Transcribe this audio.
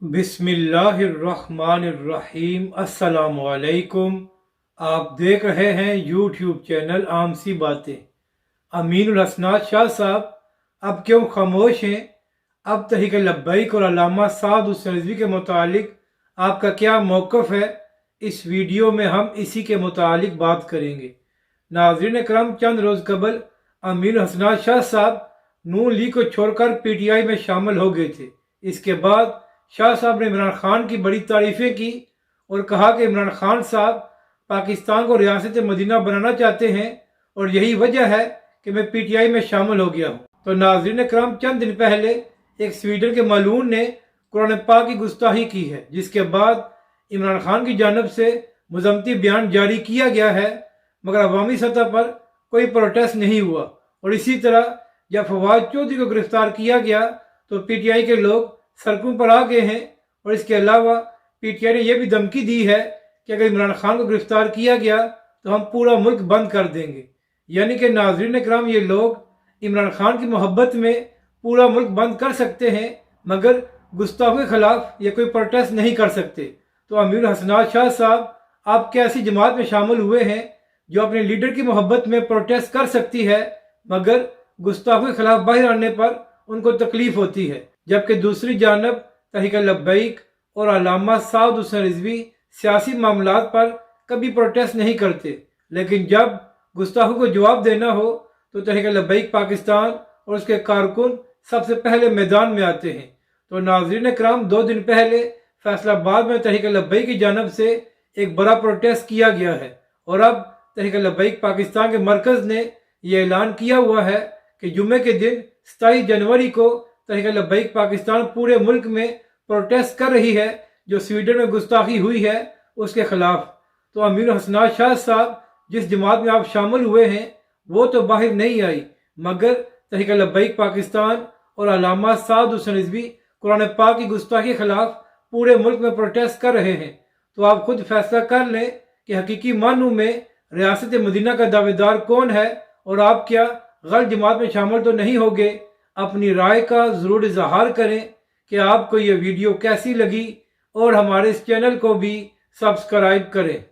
बिस्मिल्लाहिर्रहमानिर्रहीम। अस्सलाम वालेकुम। आप देख रहे हैं यूट्यूब चैनल आम सी बातें। अमीनुल हसनात शाह साहब अब क्यों खामोश हैं? अब तहरीक लब्बैक और अल्लामा साद हुसैन रिजवी के मुतालिक आपका क्या मौक़िफ़ है? इस वीडियो में हम इसी के मुतालिक बात करेंगे। नाज़रीन करम, चंद रोज़ कबल अमीनुल हसनात शाह साहब नून लीग को छोड़कर पीटीआई में शामिल हो गए थे। इसके बाद शाह साहब ने इमरान खान की बड़ी तारीफ़ें की और कहा कि इमरान खान साहब पाकिस्तान को रियासत मदीना बनाना चाहते हैं और यही वजह है कि मैं पीटीआई में शामिल हो गया हूँ। तो नाज़रीन करम, चंद दिन पहले एक स्वीडन के मालून ने कुरान पाक की गुस्ताखी की है, जिसके बाद इमरान खान की जानब से मुज़म्मती बयान जारी किया गया है, मगर अवामी सतह पर कोई प्रोटेस्ट नहीं हुआ। और इसी तरह जब फवाद चौधरी को गिरफ्तार किया गया तो पीटीआई के लोग सड़कों पर आ गए हैं। और इसके अलावा पीटीआई ने यह भी धमकी दी है कि अगर इमरान खान को गिरफ्तार किया गया तो हम पूरा मुल्क बंद कर देंगे। यानी कि नाज़रीन कराम, ये लोग इमरान खान की मोहब्बत में पूरा मुल्क बंद कर सकते हैं, मगर गुस्ताखों के खिलाफ ये कोई प्रोटेस्ट नहीं कर सकते। तो अमीनुल हसनात शाह साहब आप कैसी जमात में शामिल हुए हैं जो अपने लीडर की मोहब्बत में प्रोटेस्ट कर सकती है, मगर गुस्ताखों के खिलाफ बाहर आने पर उनको तकलीफ होती है? जबकि दूसरी जानब तहरीक लब्बैक और अल्लामा साद हुसैन रिजवी सियासी मामलात पर कभी प्रोटेस्ट नहीं करते, लेकिन जब गुस्ताखों को जवाब देना हो तो तहरीक लब्बैक पाकिस्तान और उसके कारकुन सबसे पहले मैदान में आते हैं। तो नाज़रीन कराम, 2 दिन पहले फैसलाबाद में तहरीक लब्बैक की जानब से एक बड़ा प्रोटेस्ट किया गया है और अब तहरीक लब्बैक पाकिस्तान के मरकज़ ने यह ऐलान किया हुआ है कि जुम्मे के दिन 27 जनवरी को तहरीक लब्बैक पाकिस्तान पूरे मुल्क में प्रोटेस्ट कर रही है जो स्वीडन में गुस्ताखी हुई है उसके खिलाफ। तो अमीनुल हसनात शाह साहब जिस जमात में आप शामिल हुए हैं वो तो बाहर नहीं आई, मगर तहरीक लब्बैक पाकिस्तान और अल्लामा साद हुसैन रिजवी कुरान पाक की गुस्ताखी के खिलाफ पूरे मुल्क में प्रोटेस्ट कर रहे हैं। तो आप खुद फैसला कर लें कि हकीकी मानू में रियासत मदीना का दावेदार कौन है और आप क्या गलत जमात में शामिल तो नहीं होंगे। अपनी राय का ज़रूर इजहार करें कि आपको ये वीडियो कैसी लगी और हमारे इस चैनल को भी सब्सक्राइब करें।